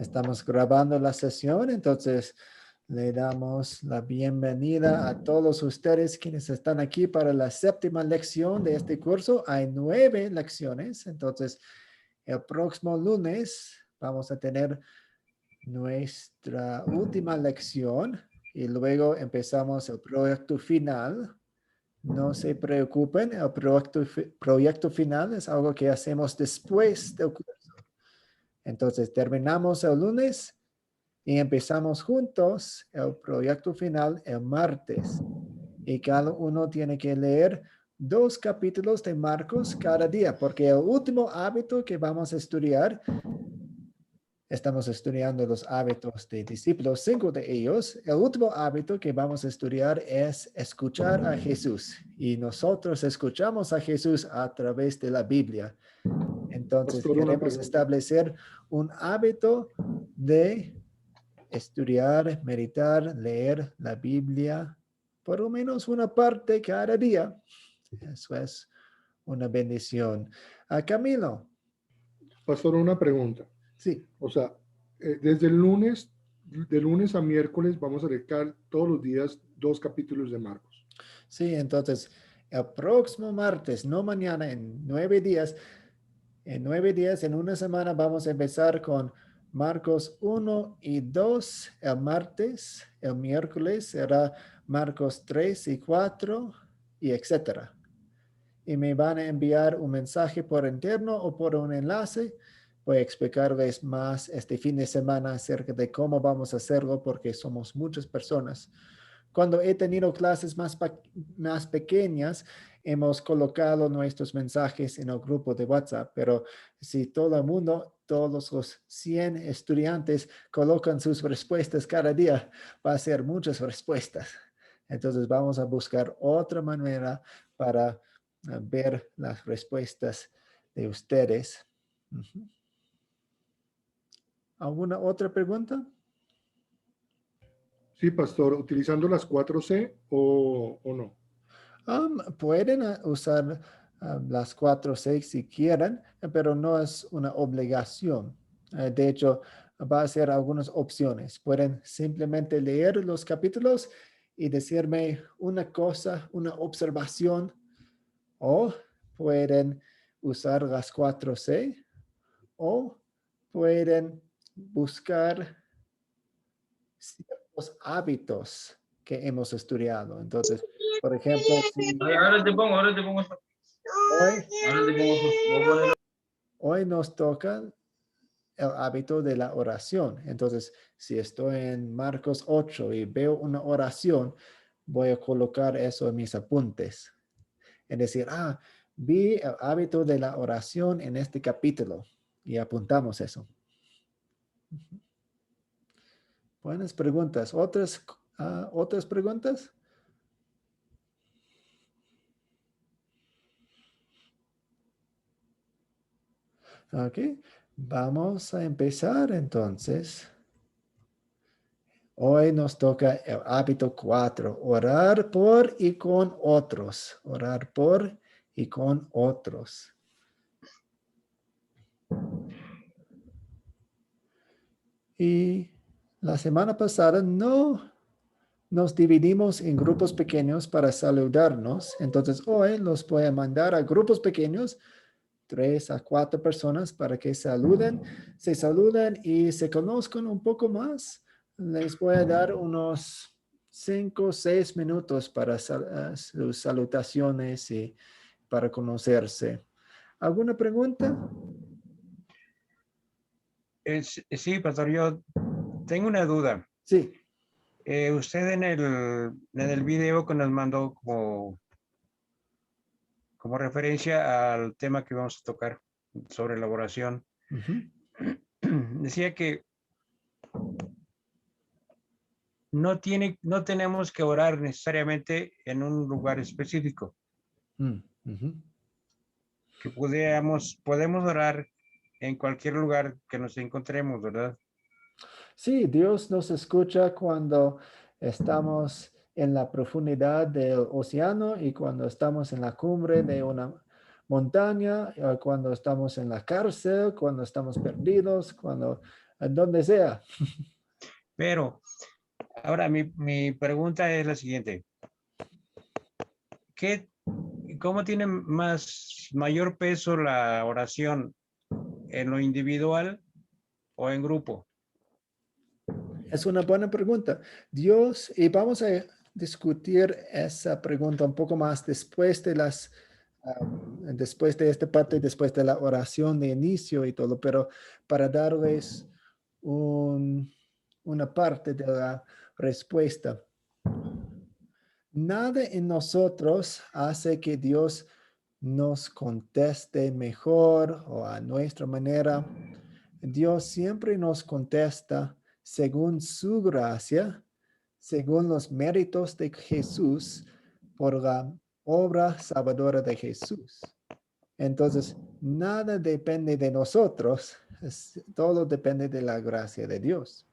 Estamos grabando la sesión, entonces le damos la bienvenida a todos ustedes quienes están aquí para la 7ª lección de este curso. Hay 9 lecciones, entonces el próximo lunes vamos a tener nuestra última lección y luego empezamos el proyecto final. No se preocupen, el proyecto final es algo que hacemos después del curso. Entonces terminamos el lunes y empezamos juntos el proyecto final el martes. Y cada uno tiene que leer 2 capítulos de Marcos cada día, porque el último hábito que vamos a estudiar, estamos estudiando los hábitos de discípulos, 5 de ellos. El último hábito que vamos a estudiar es escuchar a Jesús. Y nosotros escuchamos a Jesús a través de la Biblia. Entonces, Pastor, una queremos pregunta. establecer un hábito de estudiar, meditar, leer la Biblia, por lo menos una parte cada día. Eso es una bendición. Camilo. Pastor, una pregunta. Sí. O sea, desde el lunes, de lunes a miércoles, vamos a leer todos los días 2 capítulos de Marcos. Sí, entonces, el próximo martes, no mañana, en 9 días, en una semana vamos a empezar con Marcos 1 y 2 el martes. El miércoles será Marcos 3 y 4 y etcétera. Y me van a enviar un mensaje por interno o por un enlace. Voy a explicarles más este fin de semana acerca de cómo vamos a hacerlo porque somos muchas personas. Cuando he tenido clases más pequeñas, hemos colocado nuestros mensajes en el grupo de WhatsApp, pero si todo el mundo, todos los 100 estudiantes colocan sus respuestas cada día, va a ser muchas respuestas. Entonces vamos a buscar otra manera para ver las respuestas de ustedes. ¿Alguna otra pregunta? Sí, pastor, utilizando las 4C o no. Pueden usar las 4 6 si quieren, pero no es una obligación. De hecho, va a ser algunas opciones. Pueden simplemente leer los capítulos y decirme una cosa, una observación, o pueden usar las 4C, o pueden buscar ciertos hábitos que hemos estudiado. Entonces, por ejemplo, si Ahora te pongo. hoy nos toca el hábito de la oración. Entonces, si estoy en Marcos 8 y veo una oración, voy a colocar eso en mis apuntes. Es decir, vi el hábito de la oración en este capítulo y apuntamos eso. Buenas preguntas. ¿Otras preguntas? Ok, vamos a empezar entonces. Hoy nos toca el hábito 4, orar por y con otros. Orar por y con otros. Y la semana pasada no nos dividimos en grupos pequeños para saludarnos. Entonces hoy los voy a mandar a grupos pequeños, 3 a 4 personas para que se saluden y se conozcan un poco más. Les voy a dar unos 5 o 6 minutos para sus salutaciones y para conocerse. ¿Alguna pregunta? Sí, pastor, yo tengo una duda. Sí. Usted en el video que nos mandó como referencia al tema que vamos a tocar sobre la oración, decía que no tenemos que orar necesariamente en un lugar específico, que podemos orar en cualquier lugar que nos encontremos, ¿verdad? Sí, Dios nos escucha cuando estamos en la profundidad del océano y cuando estamos en la cumbre de una montaña, cuando estamos en la cárcel, cuando estamos perdidos, cuando en donde sea. Pero ahora mi pregunta es la siguiente. ¿Cómo tiene mayor peso la oración en lo individual o en grupo? Es una buena pregunta. Dios, y vamos a discutir esa pregunta un poco más después de después de esta parte, después de la oración de inicio y todo, pero para darles una parte de la respuesta. Nada en nosotros hace que Dios nos conteste mejor o a nuestra manera. Dios siempre nos contesta según su gracia, según los méritos de Jesús, por la obra salvadora de Jesús. Entonces, nada depende de nosotros, todo depende de la gracia de Dios.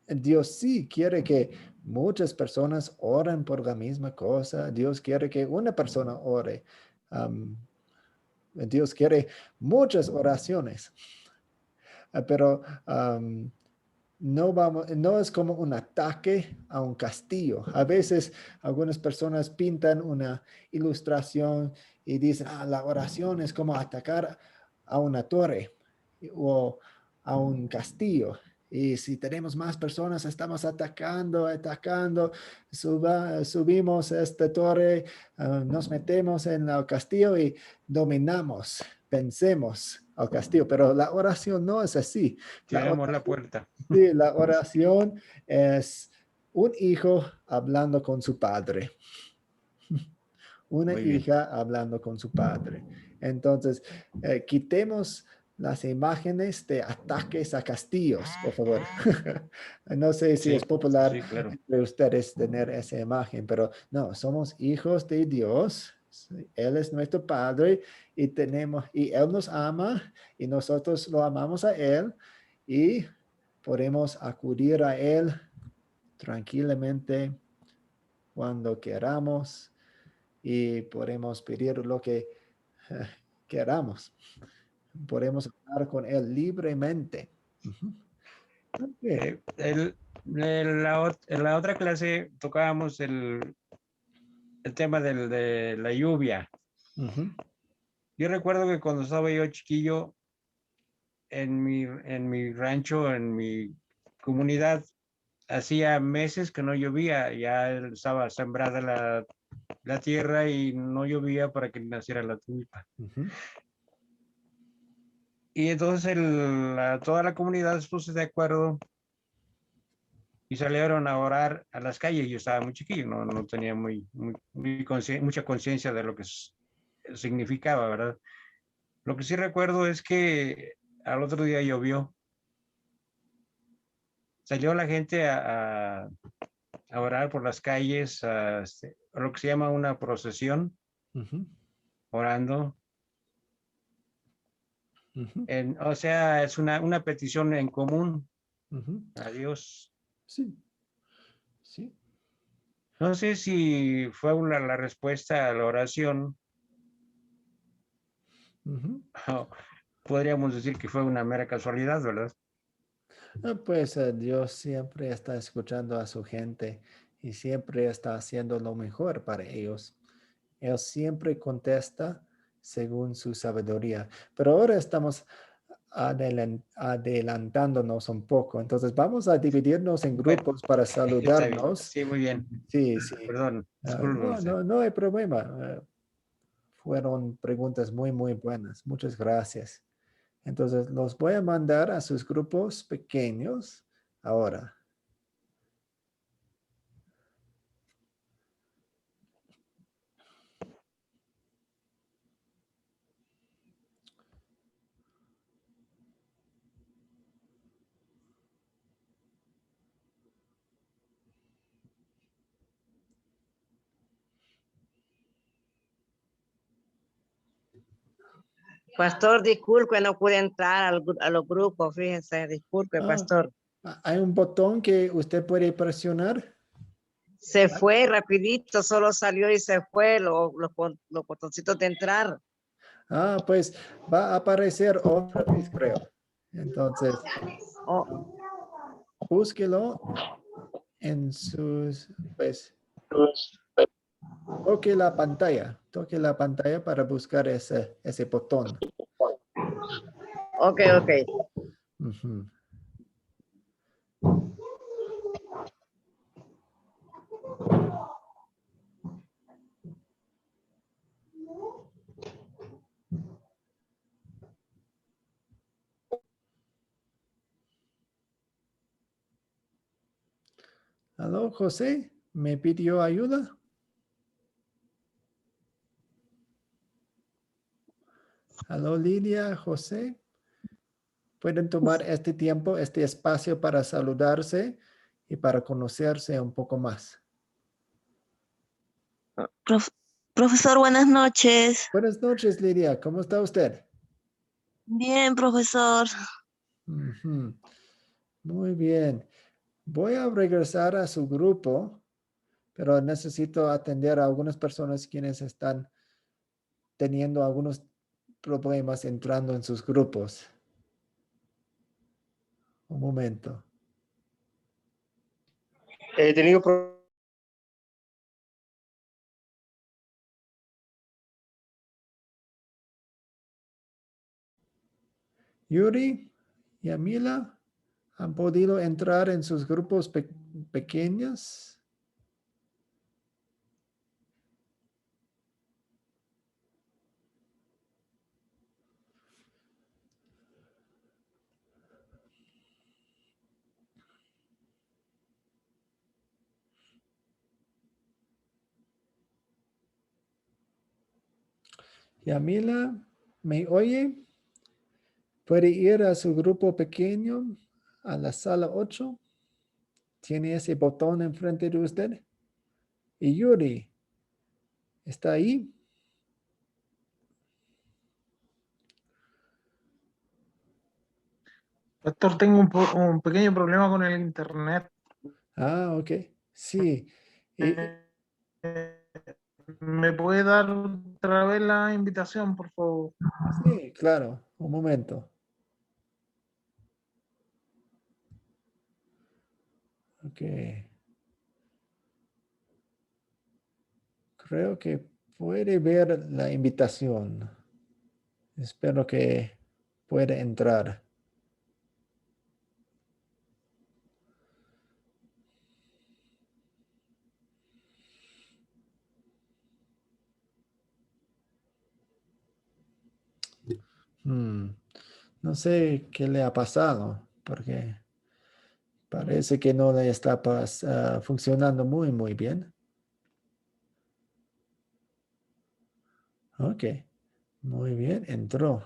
Dios sí quiere que muchas personas oren por la misma cosa. Dios quiere que una persona ore. Dios quiere muchas oraciones. Pero no es como un ataque a un castillo. A veces algunas personas pintan una ilustración y dicen, la oración es como atacar a una torre o a un castillo. Y si tenemos más personas, estamos atacando, subimos a esta torre, nos metemos en el castillo y dominamos, vencemos al castillo. Pero la oración no es así. Tiramos la puerta. Sí, la oración es un hijo hablando con su padre. Una Muy bien. hija hablando con su padre. Entonces, quitemos las imágenes de ataques a castillos, por favor. No sé si Sí, es popular sí, claro. entre ustedes tener esa imagen, pero no, somos hijos de Dios. Él es nuestro Padre y Él nos ama y nosotros lo amamos a Él y podemos acudir a Él tranquilamente cuando queramos y podemos pedir lo que queramos. Podemos hablar con Él libremente. Okay. En la otra clase tocábamos el tema de la lluvia. Yo recuerdo que cuando estaba yo chiquillo, en mi rancho, en mi comunidad, hacía meses que no llovía, ya estaba sembrada la tierra y no llovía para que naciera la tulpa. Y entonces toda la comunidad se puso de acuerdo y salieron a orar a las calles. Yo estaba muy chiquillo, no tenía mucha conciencia de lo que significaba, ¿verdad? Lo que sí recuerdo es que al otro día llovió. Salió la gente a orar por las calles, a lo que se llama una procesión, orando. O sea, es una petición en común a Dios. Sí, sí. No sé si fue la respuesta a la oración. Podríamos decir que fue una mera casualidad, ¿verdad? Pues Dios siempre está escuchando a su gente y siempre está haciendo lo mejor para ellos. Él siempre contesta según su sabiduría. Pero ahora estamos adelantándonos un poco. Entonces vamos a dividirnos en grupos para Está bien. saludarnos. Sí, muy bien. Sí, sí. Perdón, disculpe. No hay problema. Fueron preguntas muy, muy buenas. Muchas gracias. Entonces los voy a mandar a sus grupos pequeños ahora. Pastor, disculpe, no pude entrar a los grupos, fíjense, disculpe, pastor. Hay un botón que usted puede presionar. Se fue rapidito, solo salió y se fue los botoncitos de entrar. Pues va a aparecer otra vez, creo. Entonces, Oh, búsquelo en sus, pues, toque la pantalla para buscar ese botón. ok, ok. Ujú. ¿Aló, José? ¿Me pidió ayuda? ¿Aló, Lidia, José? Pueden tomar este tiempo, este espacio para saludarse y para conocerse un poco más. Prof- Profesor, buenas noches. Buenas noches, Lidia. ¿Cómo está usted? Bien, profesor. Ujú. Muy bien. Voy a regresar a su grupo, pero necesito atender a algunas personas quienes están teniendo algunos problemas entrando en sus grupos. Un momento. He tenido problemas. Yuri y Amila han podido entrar en sus grupos pequeños. Yamila, ¿me oye? ¿Puede ir a su grupo pequeño, a la sala 8? ¿Tiene ese botón enfrente de usted? Y Yuri, ¿está ahí? Doctor, tengo un pequeño problema con el internet. Ah, ok. Sí. Y- Eh, ¿Me puede dar otra vez la invitación, por favor? sí, claro. Un momento. Ok. Creo que puede ver la invitación. Espero que pueda entrar. Hmm, No sé qué le ha pasado, porque parece que no le está funcionando muy bien. Ok, muy bien, entró.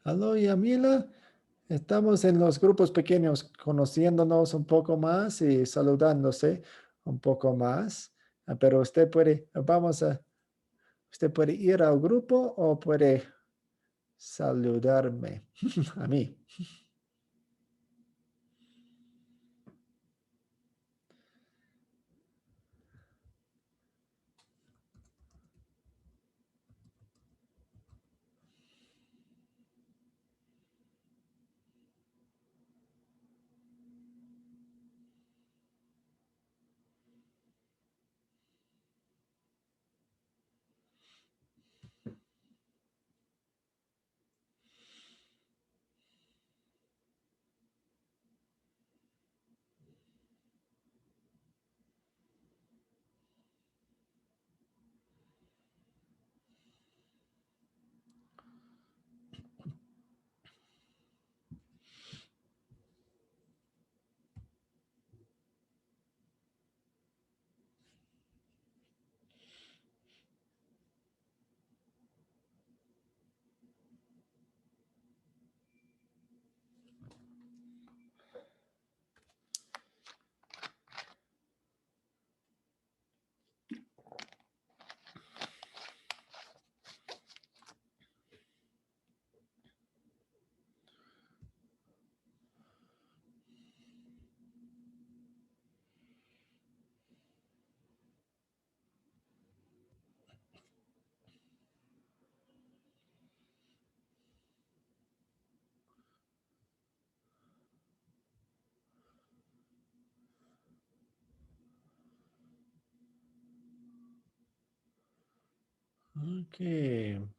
Aló, Yamila. Estamos en los grupos pequeños, conociéndonos un poco más y saludándose un poco más. Pero usted puede ir al grupo o puede saludarme a mí. Ok,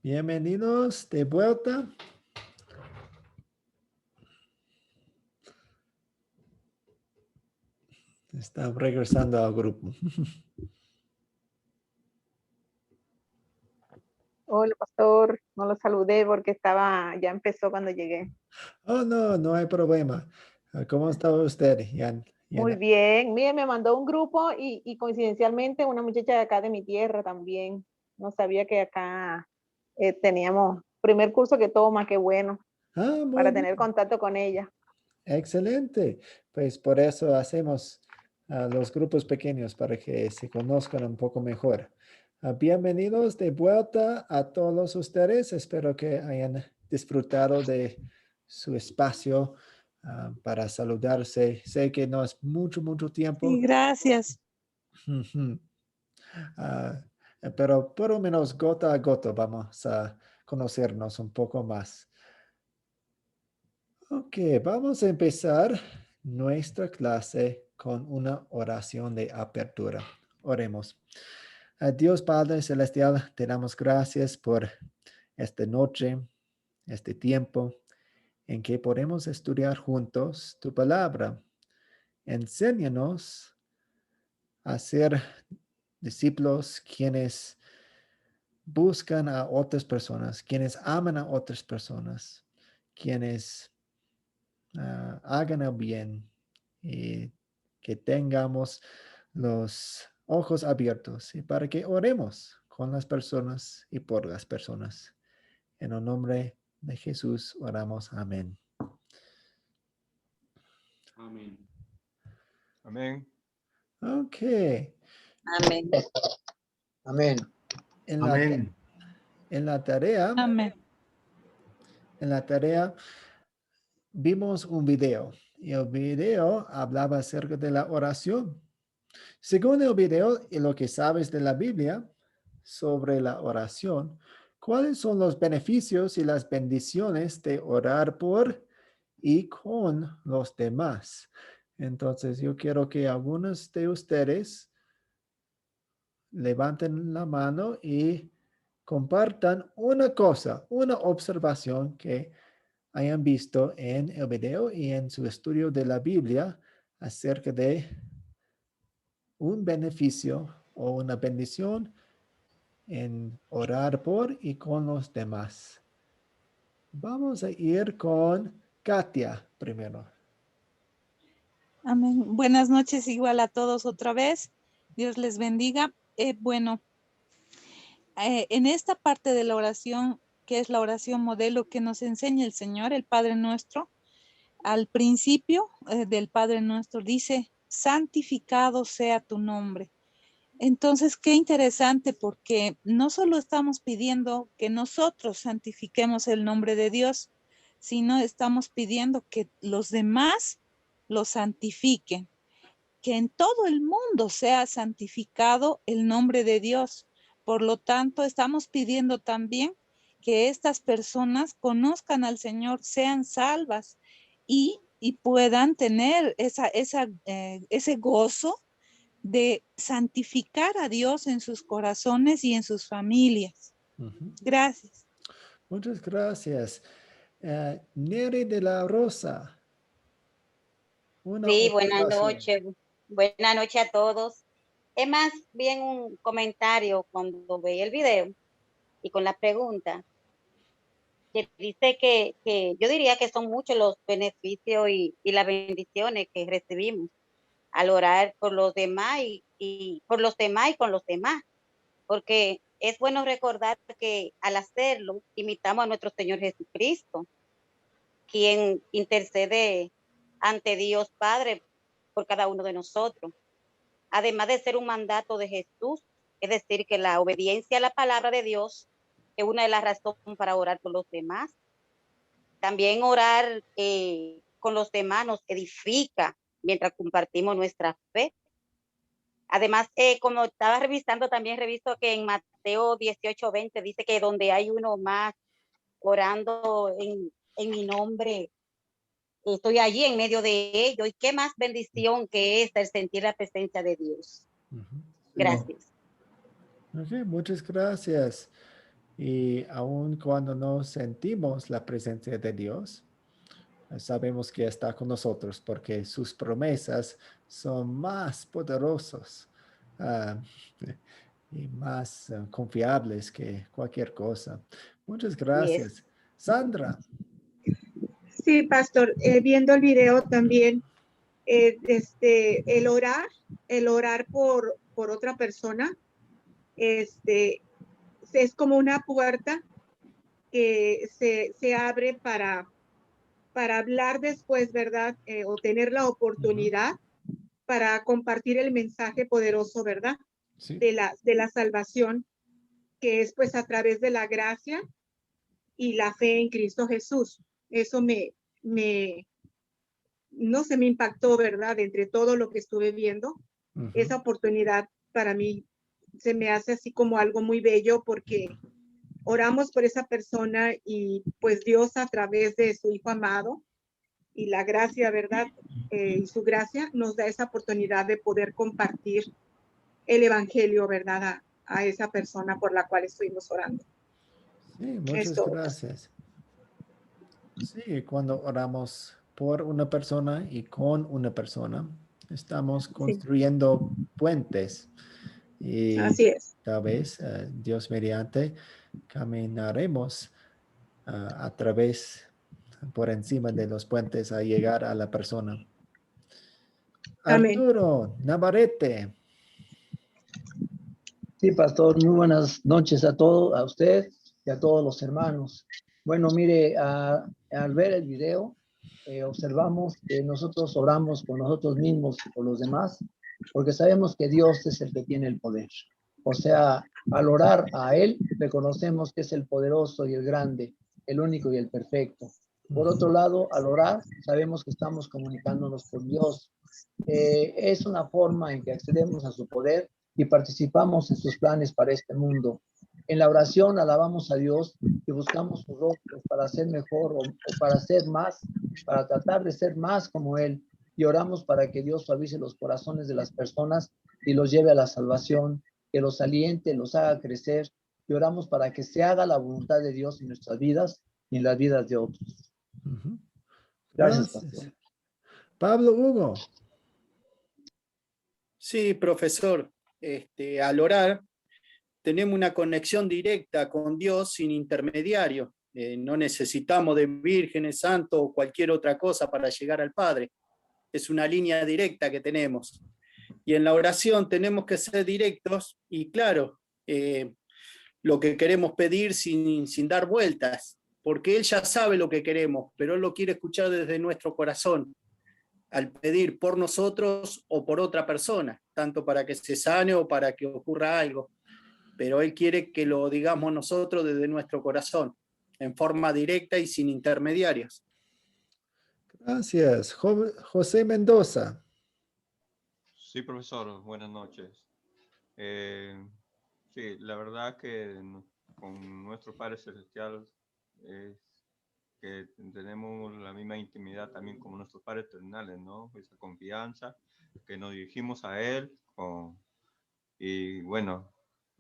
bienvenidos de vuelta. Están regresando al grupo. Hola, pastor. No lo saludé porque ya empezó cuando llegué. Oh, no, no hay problema. ¿Cómo está usted, Muy bien. Mire, me mandó un grupo y coincidencialmente una muchacha de acá de mi tierra también. No sabía que acá teníamos primer curso que toma, qué bueno, Ah, muy para bien. tener contacto con ella. Excelente. Pues por eso hacemos los grupos pequeños para que se conozcan un poco mejor. Bienvenidos de vuelta a todos ustedes. Espero que hayan disfrutado de su espacio para saludarse. Sé que no es mucho tiempo. Sí, gracias. Ujú. Ah, pero por lo menos gota a gota vamos a conocernos un poco más. Ok, vamos a empezar nuestra clase con una oración de apertura. Oremos. Dios Padre Celestial, te damos gracias por esta noche, este tiempo en que podemos estudiar juntos tu palabra. Enséñanos a ser discípulos quienes buscan a otras personas, quienes aman a otras personas, quienes hagan el bien y que tengamos los ojos abiertos y para que oremos con las personas y por las personas. En el nombre de Jesús oramos. Amén. Amén. Amén. Ok. Amén. Amén. En la, Amén. en la tarea, Amén. en la tarea vimos un video y el video hablaba acerca de la oración. Según el video y lo que sabes de la Biblia sobre la oración, ¿cuáles son los beneficios y las bendiciones de orar por y con los demás? Entonces, yo quiero que algunos de ustedes levanten la mano y compartan una cosa, una observación que hayan visto en el video y en su estudio de la Biblia acerca de un beneficio o una bendición en orar por y con los demás. Vamos a ir con Katia primero. Amén. Buenas noches igual a todos otra vez. Dios les bendiga. En esta parte de la oración, que es la oración modelo que nos enseña el Señor, el Padre Nuestro, al principio del Padre Nuestro dice, santificado sea tu nombre. Entonces, qué interesante porque no solo estamos pidiendo que nosotros santifiquemos el nombre de Dios, sino estamos pidiendo que los demás lo santifiquen, que en todo el mundo sea santificado el nombre de Dios. Por lo tanto, estamos pidiendo también que estas personas conozcan al Señor, sean salvas y puedan tener ese gozo de santificar a Dios en sus corazones y en sus familias. Gracias. Muchas gracias. Neri de la Rosa. Sí, buenas noches. Buenas noches a todos. Es más bien un comentario cuando veía el video y con la pregunta, que dice que yo diría que son muchos los beneficios y las bendiciones que recibimos al orar por los demás y por los demás y con los demás, porque es bueno recordar que al hacerlo imitamos a nuestro Señor Jesucristo, quien intercede ante Dios Padre por cada uno de nosotros. Además de ser un mandato de Jesús, es decir, que la obediencia a la palabra de Dios es una de las razones para orar por los demás. También orar con los demás nos edifica mientras compartimos nuestra fe. Además, como estaba revisando, también reviso que en Mateo 18:20 dice que donde hay uno más orando en mi nombre, estoy allí en medio de ellos. Y qué más bendición que es el sentir la presencia de Dios. Gracias. Ok, muchas gracias. Y aun cuando no sentimos la presencia de Dios, sabemos que está con nosotros porque sus promesas son más poderosos ah, y más confiables que cualquier cosa. Muchas Y es, gracias. Sandra. Sí, pastor, viendo el video también, el orar por otra persona, es como una puerta que se abre para hablar después, ¿verdad? O tener la oportunidad para compartir el mensaje poderoso, ¿verdad? Sí. De la salvación, que es pues a través de la gracia y la fe en Cristo Jesús. Eso no se me impactó, ¿verdad? Entre todo lo que estuve viendo, esa oportunidad para mí se me hace así como algo muy bello porque oramos por esa persona y pues Dios a través de su Hijo amado y la gracia, ¿verdad? Y su gracia nos da esa oportunidad de poder compartir el Evangelio, ¿verdad? A esa persona por la cual estuvimos orando. Sí, muchas Esto, gracias. Sí, cuando oramos por una persona y con una persona, estamos sí, construyendo puentes y así es. tal vez Dios mediante caminaremos a través, por encima de los puentes a llegar a la persona. Amén. Arturo Navarrete. Sí, pastor, muy buenas noches a todos, a usted y a todos los hermanos. Bueno, mire, al ver el video, observamos que nosotros oramos por nosotros mismos y por los demás, porque sabemos que Dios es el que tiene el poder. O sea, al orar a Él, reconocemos que es el poderoso y el grande, el único y el perfecto. Por otro lado, al orar, sabemos que estamos comunicándonos con Dios. Es una forma en que accedemos a su poder y participamos en sus planes para este mundo. En la oración alabamos a Dios y buscamos sus rostros para ser mejor o para ser más, para tratar de ser más como Él. Y oramos para que Dios suavice los corazones de las personas y los lleve a la salvación, que los aliente, los haga crecer. Y oramos para que se haga la voluntad de Dios en nuestras vidas y en las vidas de otros. Gracias, pastor. Pablo Hugo. Sí, profesor. Al orar tenemos una conexión directa con Dios sin intermediario. No necesitamos de vírgenes, santos o cualquier otra cosa para llegar al Padre. Es una línea directa que tenemos. Y en la oración tenemos que ser directos y claro, lo que queremos pedir sin dar vueltas, porque Él ya sabe lo que queremos, pero Él lo quiere escuchar desde nuestro corazón, al pedir por nosotros o por otra persona, tanto para que se sane o para que ocurra algo. Pero Él quiere que lo digamos nosotros desde nuestro corazón, en forma directa y sin intermediarios. Gracias. José Mendoza. Sí, profesor, buenas noches. Sí, la verdad que con nuestro Padre Celestial es que tenemos la misma intimidad también como nuestros padres terrenales, ¿no? Esa confianza que nos dirigimos a Él y bueno,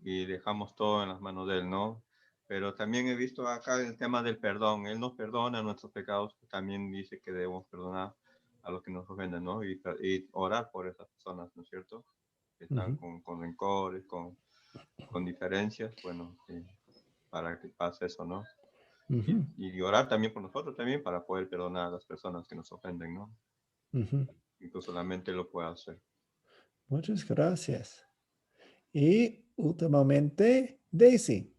y dejamos todo en las manos de Él, ¿no? Pero también he visto acá el tema del perdón. Él nos perdona nuestros pecados, también dice que debemos perdonar a los que nos ofenden, ¿no? Y orar por esas personas, ¿no es cierto? Que están con rencores, con diferencias, bueno, para que pase eso, ¿no? Y orar también por nosotros también para poder perdonar a las personas que nos ofenden, ¿no? Incluso la mente lo puede hacer. Muchas gracias. Y últimamente, Daisy.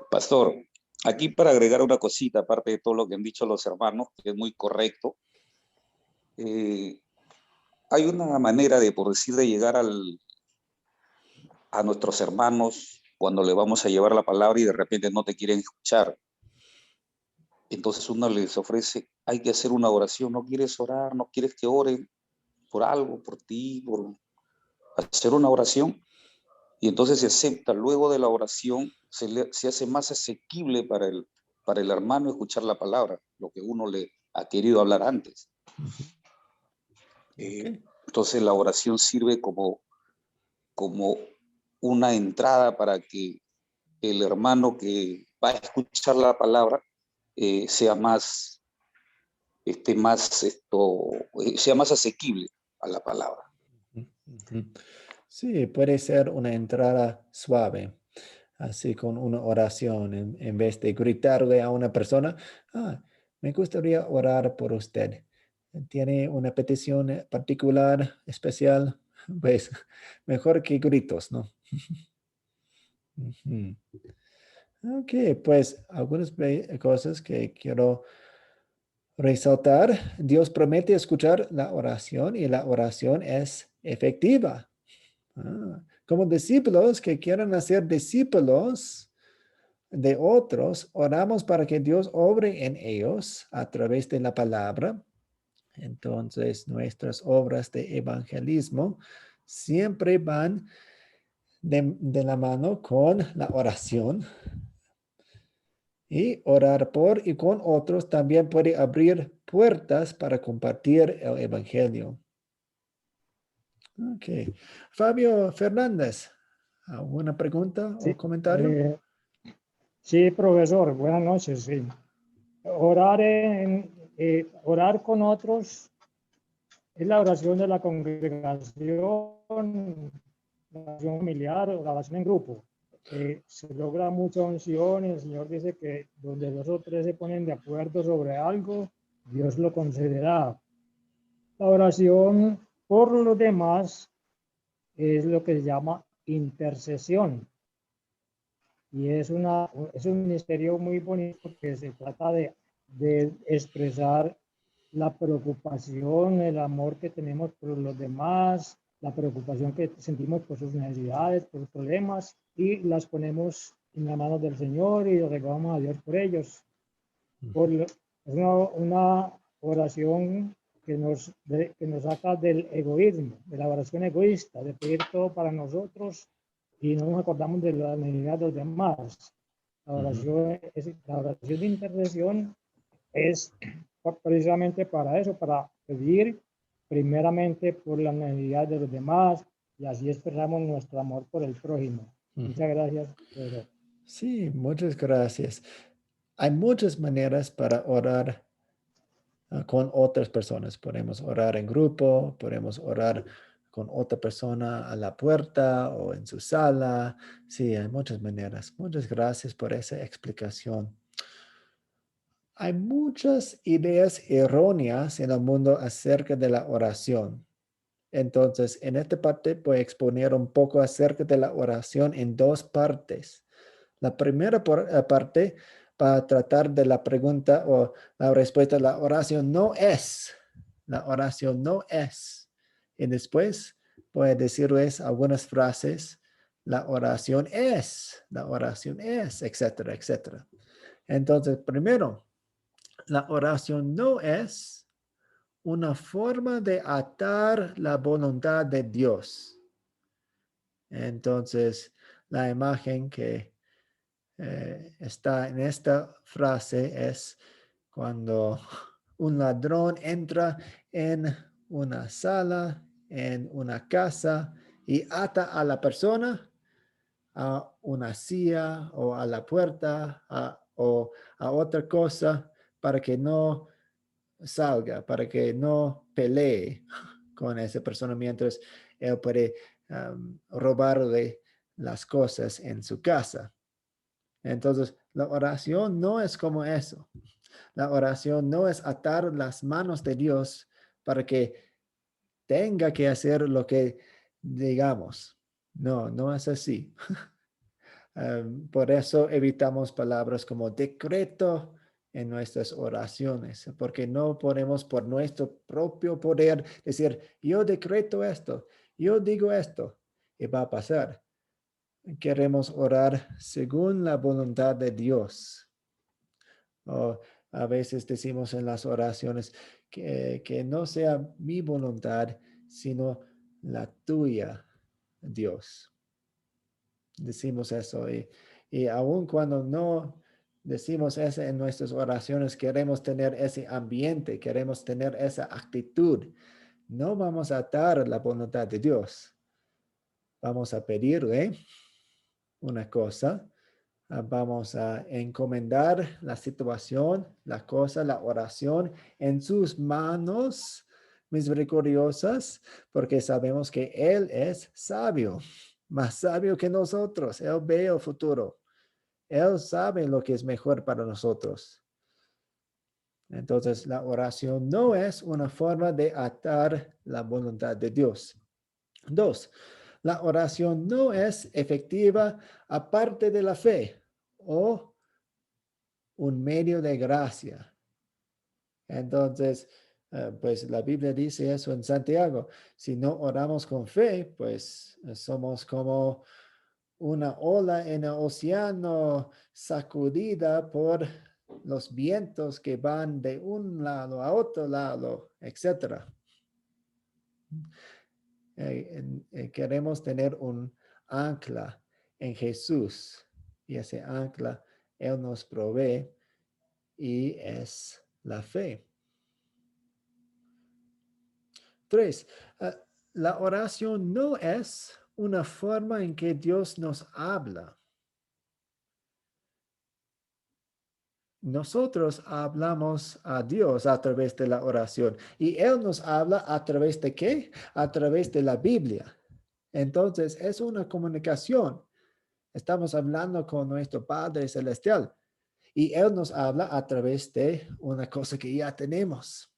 Pastor, aquí para agregar una cosita, aparte de todo lo que han dicho los hermanos, que es muy correcto, hay una manera de, por decir, de llegar a nuestros hermanos cuando le vamos a llevar la palabra y de repente no te quieren escuchar. Entonces uno les ofrece, hay que hacer una oración, no quieres orar, no quieres que oren por algo, por ti, por hacer una oración. Y entonces se acepta, luego de la oración se hace más asequible para el hermano escuchar la palabra, lo que uno le ha querido hablar antes. Entonces la oración sirve como como una entrada para que el hermano que va a escuchar la palabra sea más asequible a la palabra. Sí, puede ser una entrada suave, así con una oración, en vez de gritarle a una persona, me gustaría orar por usted. ¿Tiene una petición particular, especial? Pues mejor que gritos, ¿no? Ok, pues algunas cosas que quiero resaltar. Dios promete escuchar la oración y la oración es efectiva. Como discípulos que quieran hacer discípulos de otros, oramos para que Dios obre en ellos a través de la palabra. Entonces, nuestras obras de evangelismo siempre van de la mano con la oración. Y orar por y con otros también puede abrir puertas para compartir el evangelio. Ok. Fabio Fernández, ¿alguna pregunta o comentario? Sí, profesor, buenas noches. Sí. Orar con otros es la oración de la congregación, la oración familiar o la oración en grupo. Se logra mucha unción y el Señor dice que donde dos o tres se ponen de acuerdo sobre algo, Dios lo concederá. La oración por los demás es lo que se llama intercesión. Y es un ministerio muy bonito porque se trata de expresar la preocupación, el amor que tenemos por los demás, la preocupación que sentimos por sus necesidades, por sus problemas, y las ponemos en las manos del Señor y rogamos a Dios por ellos. Es una oración que nos saca del egoísmo, de la oración egoísta, de pedir todo para nosotros y no nos acordamos de la necesidad de los demás. La oración de intercesión es precisamente para eso, para pedir primeramente por la necesidad de los demás y así expresamos nuestro amor por el prójimo. Muchas gracias. Sí, muchas gracias. Hay muchas maneras para orar con otras personas. Podemos orar en grupo, podemos orar con otra persona a la puerta o en su sala. Sí, hay muchas maneras. Muchas gracias por esa explicación. Hay muchas ideas erróneas en el mundo acerca de la oración. Entonces, en esta parte voy a exponer un poco acerca de la oración en dos partes. La primera parte va a tratar de la pregunta o la respuesta. La oración no es. La oración no es. Y después voy a decirles algunas frases. La oración es, etcétera, etcétera. Entonces, primero, la oración no es una forma de atar la voluntad de Dios. Entonces, la imagen que está en esta frase es cuando un ladrón entra en una sala, en una casa y ata a la persona a una silla o a la puerta o a otra cosa para que no salga, para que no pelee con esa persona mientras él puede robarle las cosas en su casa. Entonces, la oración no es como eso. La oración no es atar las manos de Dios para que tenga que hacer lo que digamos. No, no es así. Por eso evitamos palabras como decreto en nuestras oraciones, porque no podemos por nuestro propio poder decir, yo decreto esto, yo digo esto, y va a pasar. Queremos orar según la voluntad de Dios. O a veces decimos en las oraciones que no sea mi voluntad, sino la tuya, Dios. Decimos eso y aun cuando no decimos eso en nuestras oraciones, queremos tener ese ambiente, queremos tener esa actitud. No vamos a atar la voluntad de Dios. Vamos a pedirle una cosa. Vamos a encomendar la situación, la cosa, la oración en sus manos misericordiosas, porque sabemos que Él es sabio, más sabio que nosotros. Él ve el futuro. Él sabe lo que es mejor para nosotros. Entonces, la oración no es una forma de atar la voluntad de Dios. 2, la oración no es efectiva aparte de la fe o un medio de gracia. Entonces, pues la Biblia dice eso en Santiago. Si no oramos con fe, pues somos como una ola en el océano sacudida por los vientos que van de un lado a otro lado, etc. Queremos tener un ancla en Jesús y ese ancla Él nos provee y es la fe. 3, la oración no es una forma en que Dios nos habla. Nosotros hablamos a Dios a través de la oración y Él nos habla a través de ¿qué? A través de la Biblia. Entonces es una comunicación. Estamos hablando con nuestro Padre Celestial y Él nos habla a través de una cosa que ya tenemos.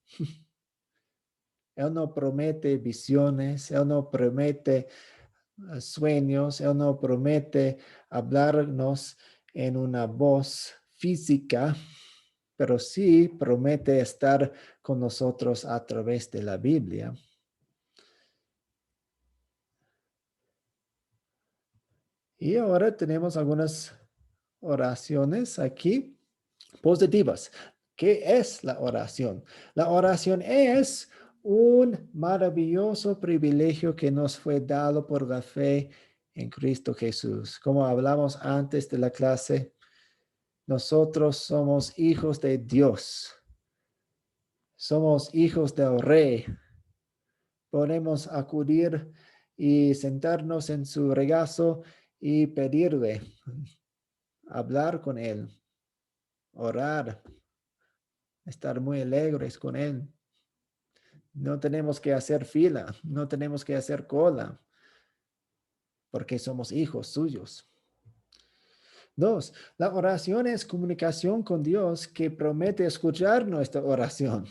Él no promete visiones, Él no promete sueños, Él no promete hablarnos en una voz física, pero sí promete estar con nosotros a través de la Biblia. Y ahora tenemos algunas oraciones aquí positivas. ¿Qué es la oración? La oración es un maravilloso privilegio que nos fue dado por la fe en Cristo Jesús. Como hablamos antes de la clase, nosotros somos hijos de Dios. Somos hijos del Rey. Podemos acudir y sentarnos en su regazo y pedirle, hablar con Él, orar, estar muy alegres con Él. No tenemos que hacer fila, no tenemos que hacer cola, porque somos hijos suyos. 2, la oración es comunicación con Dios que promete escuchar nuestra oración.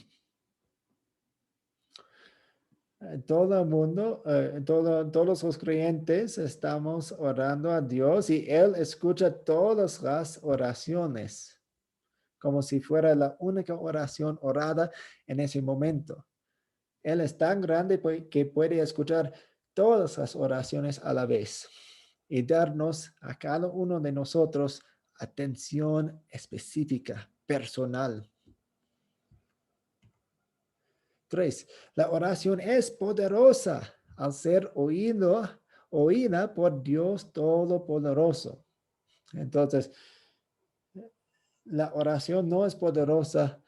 Todo el mundo, todos los creyentes estamos orando a Dios y Él escucha todas las oraciones, como si fuera la única oración orada en ese momento. Él es tan grande que puede escuchar todas las oraciones a la vez y darnos a cada uno de nosotros atención específica, personal. 3, la oración es poderosa al ser oída por Dios Todopoderoso. Entonces, la oración no es poderosa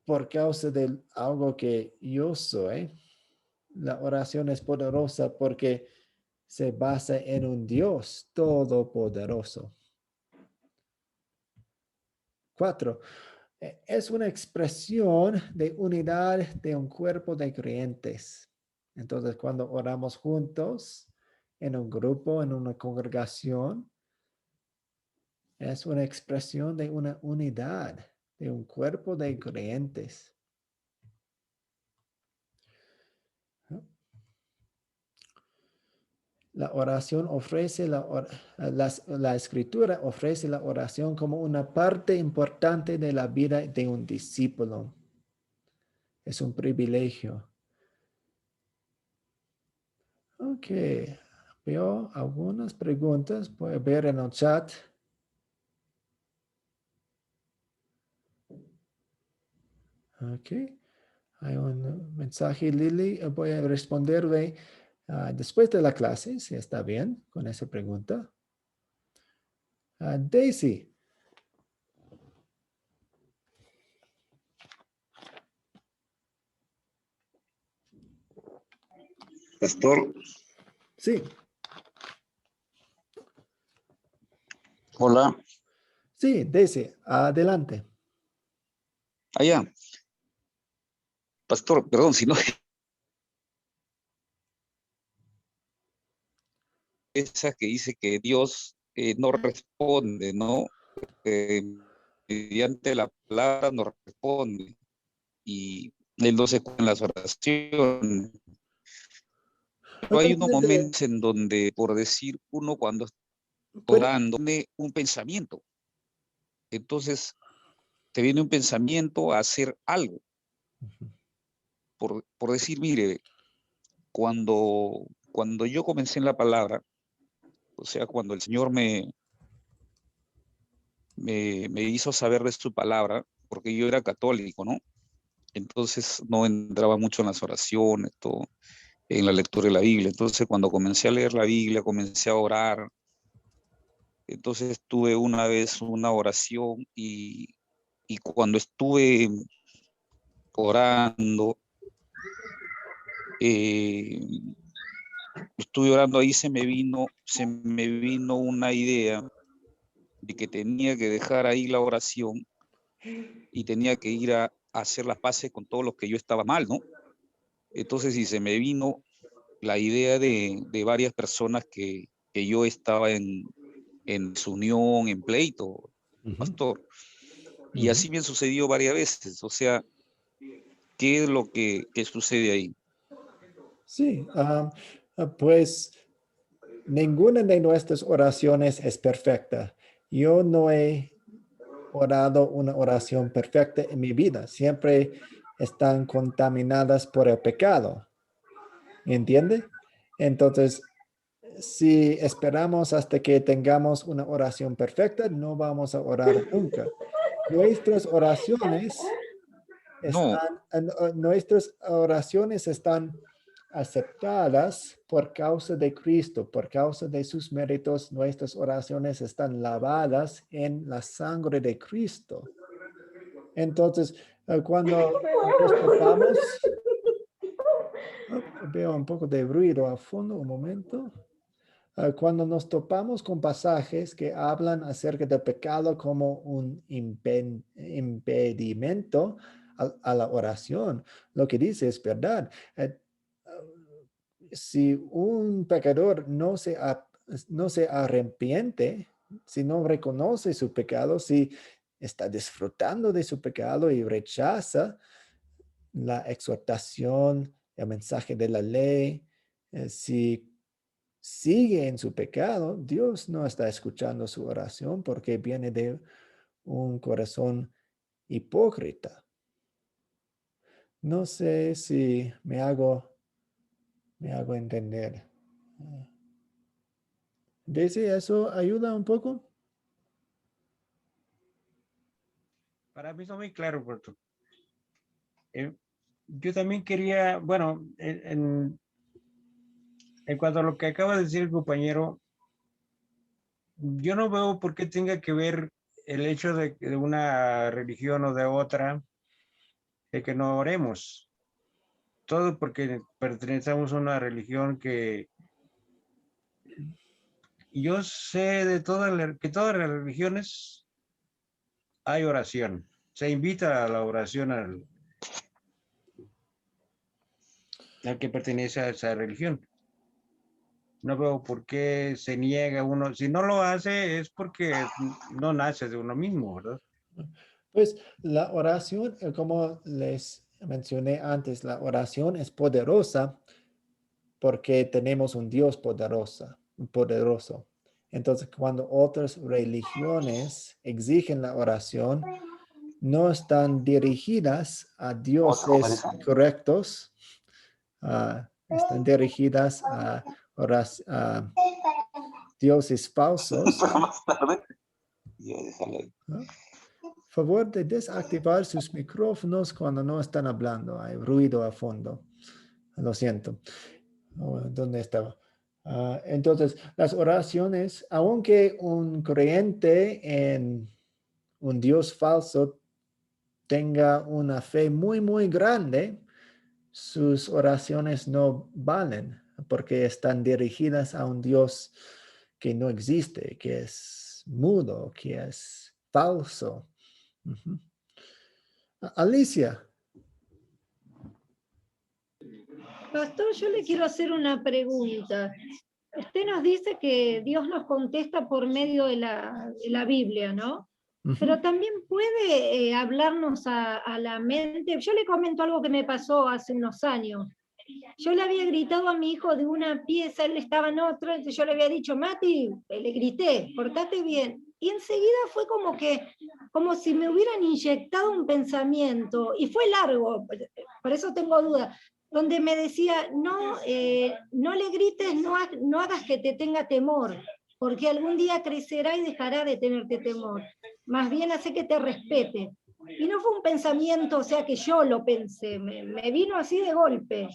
por causa de algo que yo soy. La oración es poderosa porque se basa en un Dios todopoderoso. 4, es una expresión de unidad de un cuerpo de creyentes. Entonces, cuando oramos juntos en un grupo, en una congregación, es una expresión de una unidad de un cuerpo de creyentes. La oración ofrece, la escritura ofrece la oración como una parte importante de la vida de un discípulo. Es un privilegio. Ok, veo algunas preguntas. Voy a ver en el chat. Ok, hay un mensaje, Lily. Voy a responderle después de la clase, si está bien con esa pregunta. Daisy. Pastor, Sí. Hola. Sí, Daisy, adelante. Allá. Pastor, perdón, si no. Esa que dice que Dios no responde, ¿no? Mediante la palabra nos responde. Y Él no se cuenta en las oraciones. Pero hay unos momentos en donde, por decir, uno cuando está orando, tiene un pensamiento. Entonces, te viene un pensamiento a hacer algo. Por decir, mire, cuando yo comencé en la palabra, o sea, cuando el Señor me hizo saber de su palabra, porque yo era católico, ¿no? Entonces no entraba mucho en las oraciones, todo, en la lectura de la Biblia. Entonces cuando comencé a leer la Biblia, comencé a orar. Entonces tuve una vez una oración y cuando estuve orando, estuve orando ahí, se me vino una idea de que tenía que dejar ahí la oración y tenía que ir a hacer las paces con todos los que yo estaba mal, ¿no? Entonces, si se me vino la idea de varias personas que yo estaba en desunión, en pleito, pastor. Y así me sucedió varias veces. O sea, ¿qué es lo que sucede ahí? Sí, pues ninguna de nuestras oraciones es perfecta. Yo no he orado una oración perfecta en mi vida. Siempre están contaminadas por el pecado. ¿Entiende? Entonces, si esperamos hasta que tengamos una oración perfecta, no vamos a orar nunca. Nuestras oraciones están aceptadas por causa de Cristo, por causa de sus méritos. Nuestras oraciones están lavadas en la sangre de Cristo. Entonces, cuando nos topamos, veo un poco de ruido a fondo, un momento. Cuando nos topamos con pasajes que hablan acerca del pecado como un impedimento a la oración, lo que dice es verdad. Si un pecador no se arrepiente, si no reconoce su pecado, si está disfrutando de su pecado y rechaza la exhortación, el mensaje de la ley, si sigue en su pecado, Dios no está escuchando su oración porque viene de un corazón hipócrita. No sé si me hago entender. Daisy, ¿eso ayuda un poco? Para mí está muy claro, Puerto. Yo también quería, bueno, en cuanto a lo que acaba de decir el compañero, yo no veo por qué tenga que ver el hecho de una religión o de otra, de que no oremos. Todo porque pertenecemos a una religión que yo sé de que todas las religiones hay oración. Se invita a la oración al que pertenece a esa religión. No veo por qué se niega uno. Si no lo hace es porque no nace de uno mismo, ¿verdad? Pues la oración, como les mencioné antes, la oración es poderosa porque tenemos un Dios poderoso. Entonces, cuando otras religiones exigen la oración, no están dirigidas a dioses correctos, están dirigidas a dioses falsos. Favor de desactivar sus micrófonos cuando no están hablando. Hay ruido a fondo. Lo siento. ¿Dónde estaba? Entonces, las oraciones, aunque un creyente en un Dios falso tenga una fe muy, muy grande, sus oraciones no valen. porque están dirigidas a un Dios que no existe, que es mudo, que es falso. Alicia. Pastor, yo le quiero hacer una pregunta. Usted nos dice que Dios nos contesta por medio de la Biblia, ¿no? Pero también puede hablarnos a la mente. Yo le comento algo que me pasó hace unos años. Yo le había gritado a mi hijo de una pieza, él estaba en otra, entonces yo le había dicho, Mati, le grité, portate bien. Y enseguida fue como si me hubieran inyectado un pensamiento, y fue largo, por eso tengo duda, donde me decía, no le grites, no hagas que te tenga temor, porque algún día crecerá y dejará de tenerte temor. Más bien hace que te respete. Y no fue un pensamiento, o sea, que yo lo pensé, me vino así de golpe.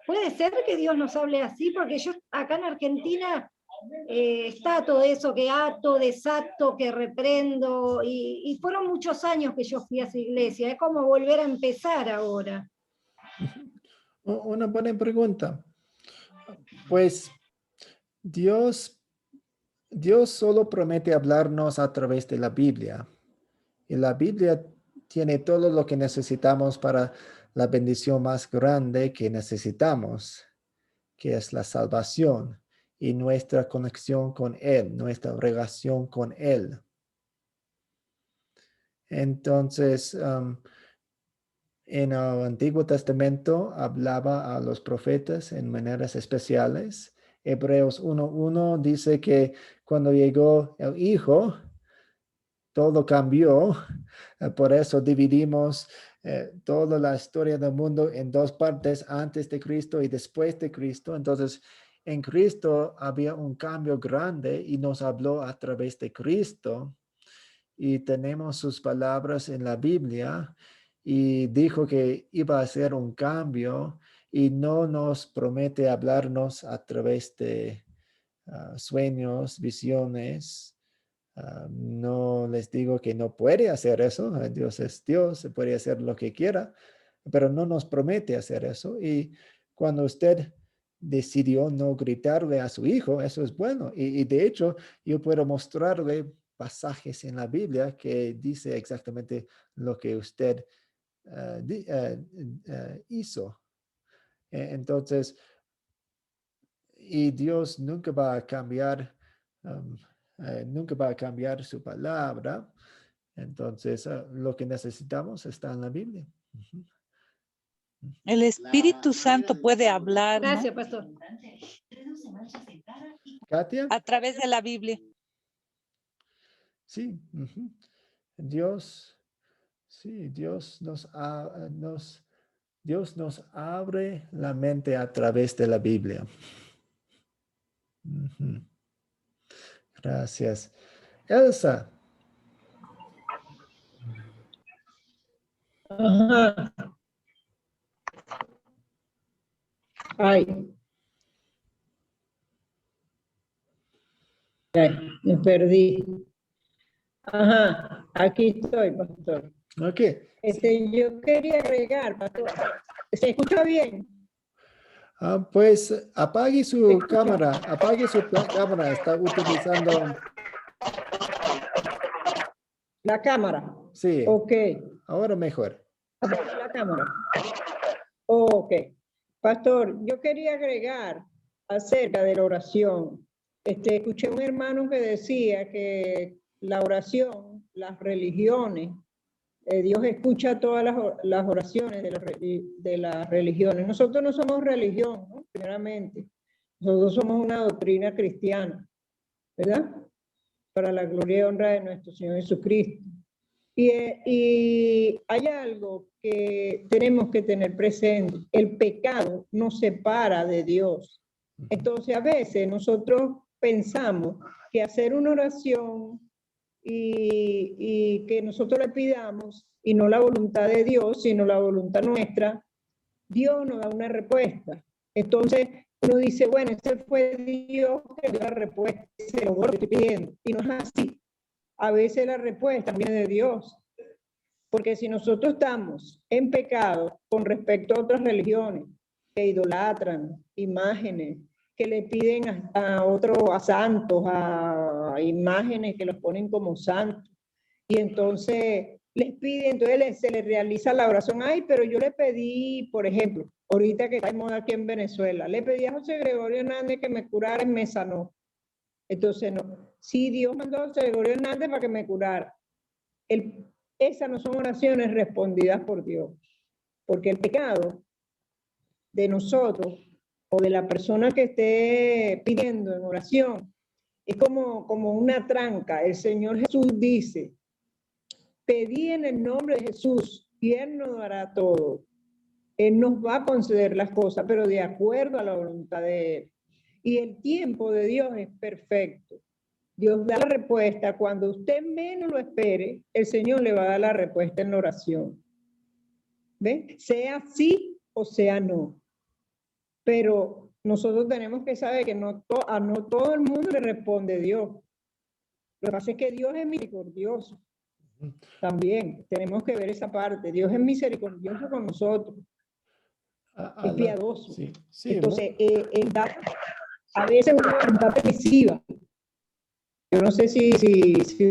¿Puede ser que Dios nos hable así? Porque yo acá en Argentina está todo eso, que ato, desato, que reprendo, y fueron muchos años que yo fui a esa iglesia, es como volver a empezar ahora. Una buena pregunta. Pues Dios solo promete hablarnos a través de la Biblia. Y la Biblia tiene todo lo que necesitamos para la bendición más grande que necesitamos, que es la salvación y nuestra conexión con Él, nuestra relación con Él. Entonces, en el Antiguo Testamento hablaba a los profetas en maneras especiales. Hebreos 1:1 dice que cuando llegó el Hijo, todo cambió. Por eso dividimos toda la historia del mundo en dos partes, antes de Cristo y después de Cristo. Entonces, en Cristo había un cambio grande y nos habló a través de Cristo. Y tenemos sus palabras en la Biblia y dijo que iba a hacer un cambio y no nos promete hablarnos a través de sueños, visiones. No les digo que no puede hacer eso. Dios es Dios, se puede hacer lo que quiera, pero no nos promete hacer eso. Y cuando usted decidió no gritarle a su hijo, eso es bueno. Y de hecho, yo puedo mostrarle pasajes en la Biblia que dice exactamente lo que usted hizo. Entonces, y Dios nunca va a cambiar, nunca va a cambiar su palabra. Entonces, lo que necesitamos está en la Biblia. El Espíritu Santo puede hablar, ¿no? Gracias, pastor. Katia. A través de la Biblia. Sí. Dios nos abre la mente a través de la Biblia. Gracias. Elsa. Ajá. Ay. Ay, me perdí. Ajá, aquí estoy, pastor. Ok. Yo quería agregar, pastor. ¿Se escucha bien? Pues apague su cámara. Apague su cámara. Está utilizando la cámara. Sí. Ok. Ahora mejor. La cámara. Ok. Pastor, yo quería agregar acerca de la oración. Escuché un hermano que decía que la oración, las religiones, Dios escucha todas las oraciones de las religiones. Nosotros no somos religión, ¿no? Primeramente. Nosotros somos una doctrina cristiana, ¿verdad? Para la gloria y honra de nuestro Señor Jesucristo. Y hay algo que tenemos que tener presente. El pecado nos separa de Dios. Entonces, a veces nosotros pensamos que hacer una oración y que nosotros le pidamos, y no la voluntad de Dios, sino la voluntad nuestra, Dios nos da una respuesta. Entonces, uno dice, bueno, ese fue Dios que dio la respuesta, se lo estoy pidiendo. Y no es así. A veces la respuesta viene de Dios. Porque si nosotros estamos en pecado con respecto a otras religiones, que idolatran imágenes, que le piden a santos, a imágenes que los ponen como santos. Y entonces les piden, entonces se les realiza la oración. Ay, pero yo le pedí, por ejemplo, ahorita que estamos aquí en Venezuela, le pedí a José Gregorio Hernández que me curara y me sanó. Entonces, no. Sí, Dios mandó a José Gregorio Hernández para que me curara. Esas no son oraciones respondidas por Dios. Porque el pecado de nosotros o de la persona que esté pidiendo en oración es como una tranca. El Señor Jesús dice, pedí en el nombre de Jesús y Él nos dará todo. Él nos va a conceder las cosas, pero de acuerdo a la voluntad de Él. Y el tiempo de Dios es perfecto. Dios da la respuesta. Cuando usted menos lo espere, el Señor le va a dar la respuesta en la oración. ¿Ven? Sea sí o sea no. Pero nosotros tenemos que saber que no todo el mundo le responde Dios. Lo que pasa es que Dios es misericordioso. También tenemos que ver esa parte. Dios es misericordioso con nosotros. Es piadoso. Sí, entonces, Él da a veces una voluntad permisiva. Yo no sé si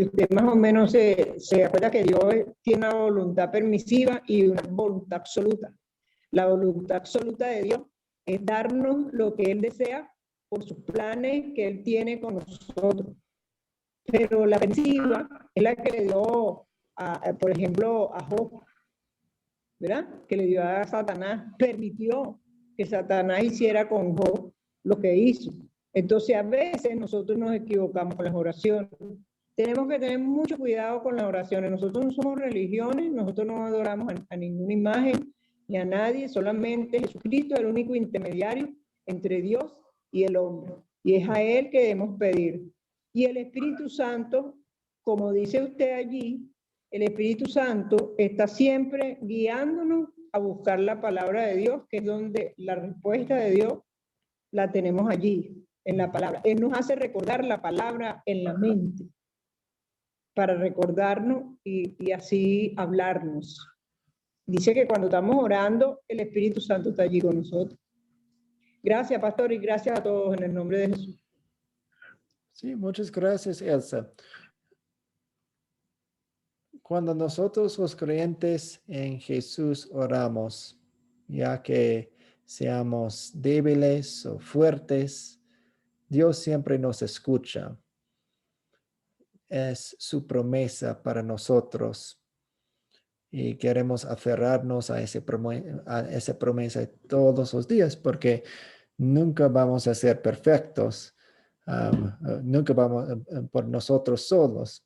usted más o menos se acuerda que Dios tiene una voluntad permisiva y una voluntad absoluta. La voluntad absoluta de Dios es darnos lo que Él desea por sus planes que Él tiene con nosotros. Pero la permisiva es la que le dio, por ejemplo, a Job, ¿verdad? Que le dio a Satanás, permitió que Satanás hiciera con Job lo que hizo. Entonces, a veces nosotros nos equivocamos con las oraciones. Tenemos que tener mucho cuidado con las oraciones. Nosotros no somos religiones, nosotros no adoramos a ninguna imagen ni a nadie, solamente Jesucristo es el único intermediario entre Dios y el hombre. Y es a Él que debemos pedir. Y el Espíritu Santo, como dice usted allí, el Espíritu Santo está siempre guiándonos a buscar la palabra de Dios, que es donde la respuesta de Dios la tenemos allí, en la palabra. Él nos hace recordar la palabra en la mente, para recordarnos y así hablarnos. Dice que cuando estamos orando, el Espíritu Santo está allí con nosotros. Gracias, pastor, y gracias a todos en el nombre de Jesús. Sí, muchas gracias, Elsa. Cuando nosotros los creyentes en Jesús oramos, ya que seamos débiles o fuertes, Dios siempre nos escucha. Es su promesa para nosotros y queremos aferrarnos a esa promesa todos los días porque nunca vamos a ser perfectos, nunca vamos por nosotros solos.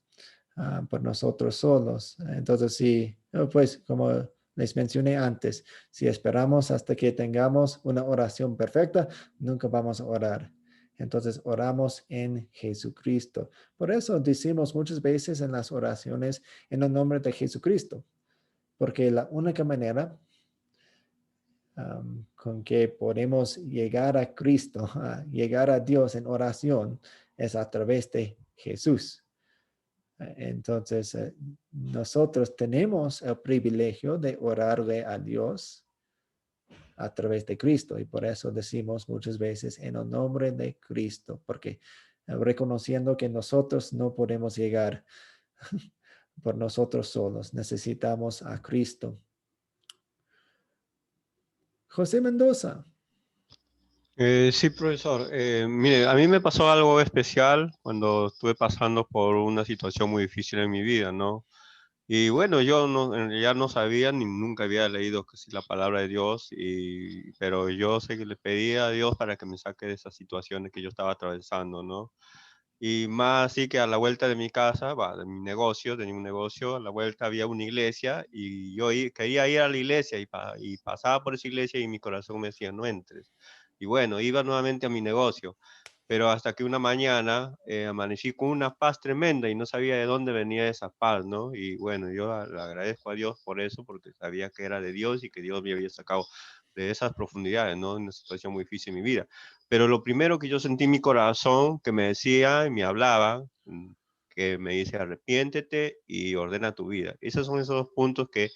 Entonces, sí, pues como les mencioné antes, si esperamos hasta que tengamos una oración perfecta, nunca vamos a orar. Entonces, oramos en Jesucristo. Por eso decimos muchas veces en las oraciones en el nombre de Jesucristo, porque la única manera con que podemos llegar a Cristo, llegar a Dios en oración, es a través de Jesús. Entonces, nosotros tenemos el privilegio de orarle a Dios a través de Cristo y por eso decimos muchas veces en el nombre de Cristo, porque reconociendo que nosotros no podemos llegar por nosotros solos, necesitamos a Cristo. José Mendoza. Sí, profesor. Mire, a mí me pasó algo especial cuando estuve pasando por una situación muy difícil en mi vida, ¿no? Y bueno, yo en realidad no sabía ni nunca había leído casi la palabra de Dios, pero yo sé que le pedía a Dios para que me saque de esas situaciones que yo estaba atravesando, ¿no? Y más así que a la vuelta de mi casa, de mi negocio, tenía un negocio, a la vuelta había una iglesia y yo quería ir a la iglesia y pasaba por esa iglesia y mi corazón me decía, no entres. Y bueno, iba nuevamente a mi negocio, pero hasta que una mañana amanecí con una paz tremenda y no sabía de dónde venía esa paz, ¿no? Y bueno, yo le agradezco a Dios por eso, porque sabía que era de Dios y que Dios me había sacado de esas profundidades, ¿no? En una situación muy difícil en mi vida. Pero lo primero que yo sentí en mi corazón, que me decía y me hablaba, que me dice, arrepiéntete y ordena tu vida. Esos son esos dos puntos que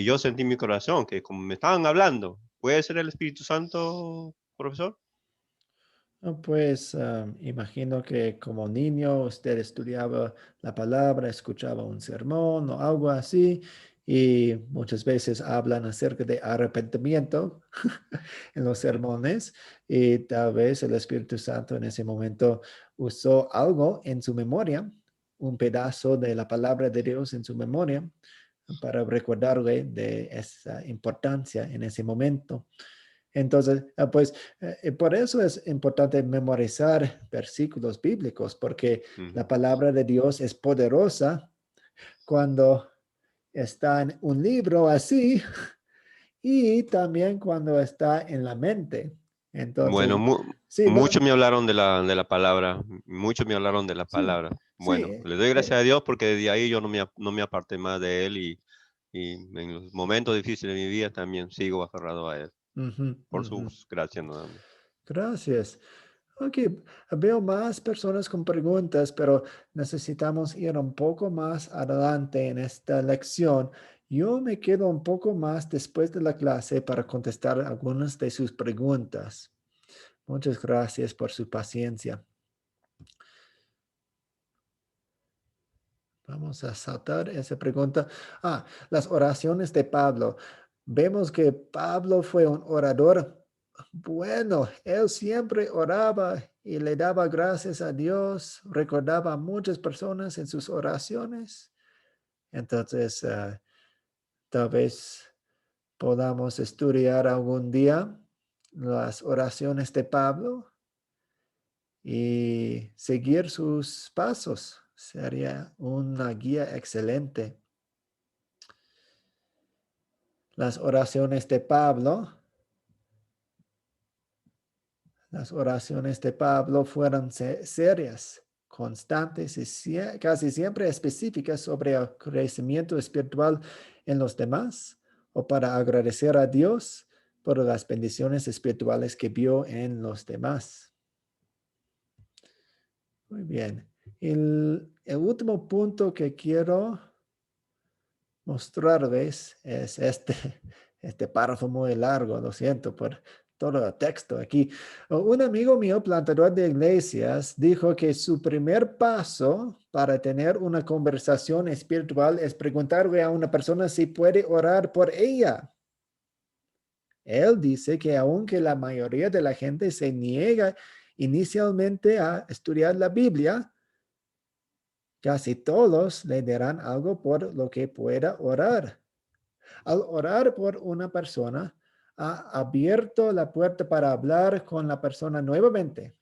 yo sentí en mi corazón, que como me estaban hablando, ¿Puede ser el Espíritu Santo, profesor? Pues imagino que como niño usted estudiaba la palabra, escuchaba un sermón o algo así, y muchas veces hablan acerca de arrepentimiento en los sermones, y tal vez el Espíritu Santo en ese momento usó algo en su memoria, un pedazo de la palabra de Dios en su memoria, para recordarle de esa importancia en ese momento. Entonces, pues por eso es importante memorizar versículos bíblicos, porque la palabra de Dios es poderosa cuando está en un libro así y también cuando está en la mente. Entonces, Bueno, sí, muchos me hablaron de la palabra, muchos me hablaron de la palabra. Bueno, sí, le doy gracias a Dios porque desde ahí yo no me aparté más de él y en los momentos difíciles de mi vida también sigo aferrado a él. Por sus gracias nada más. Gracias. Ok, veo más personas con preguntas, pero necesitamos ir un poco más adelante en esta lección. Yo me quedo un poco más después de la clase para contestar algunas de sus preguntas. Muchas gracias por su paciencia. Vamos a saltar esa pregunta. Las oraciones de Pablo. Vemos que Pablo fue un orador. Bueno, él siempre oraba y le daba gracias a Dios, recordaba a muchas personas en sus oraciones. Entonces, tal vez podamos estudiar algún día las oraciones de Pablo y seguir sus pasos. Sería una guía excelente. Las oraciones de Pablo. Las oraciones de Pablo fueron serias, constantes y casi siempre específicas sobre el crecimiento espiritual en los demás o para agradecer a Dios por las bendiciones espirituales que vio en los demás. Muy bien. El último punto que quiero mostrarles es este párrafo muy largo, lo siento por todo el texto aquí. Un amigo mío, plantador de iglesias, dijo que su primer paso para tener una conversación espiritual es preguntarle a una persona si puede orar por ella. Él dice que aunque la mayoría de la gente se niega inicialmente a estudiar la Biblia, casi todos le darán algo por lo que pueda orar. Al orar por una persona, ha abierto la puerta para hablar con la persona nuevamente,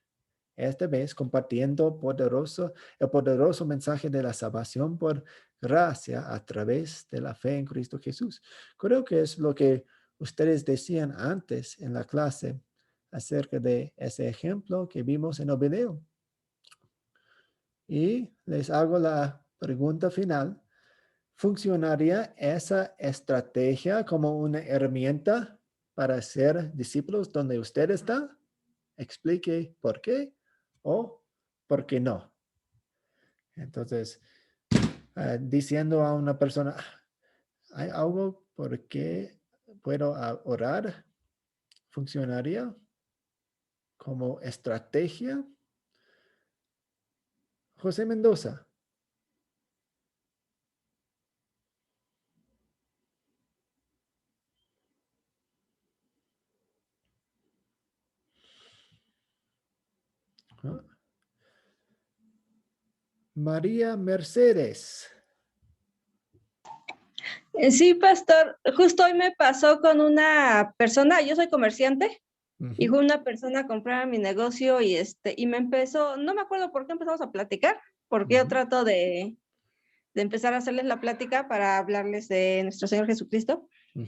esta vez compartiendo el poderoso mensaje de la salvación por gracia a través de la fe en Cristo Jesús. Creo que es lo que ustedes decían antes en la clase acerca de ese ejemplo que vimos en el video. Y les hago la pregunta final. ¿Funcionaría esa estrategia como una herramienta para ser discípulos donde usted está? Explique por qué o por qué no. Entonces, diciendo a una persona, ¿hay algo por qué puedo orar? ¿Funcionaría como estrategia? José Mendoza. María Mercedes. Sí, pastor, justo hoy me pasó con una persona, yo soy comerciante, y fue una persona a comprar mi negocio y me empezó, no me acuerdo por qué empezamos a platicar, porque yo trato de empezar a hacerles la plática para hablarles de nuestro Señor Jesucristo. Y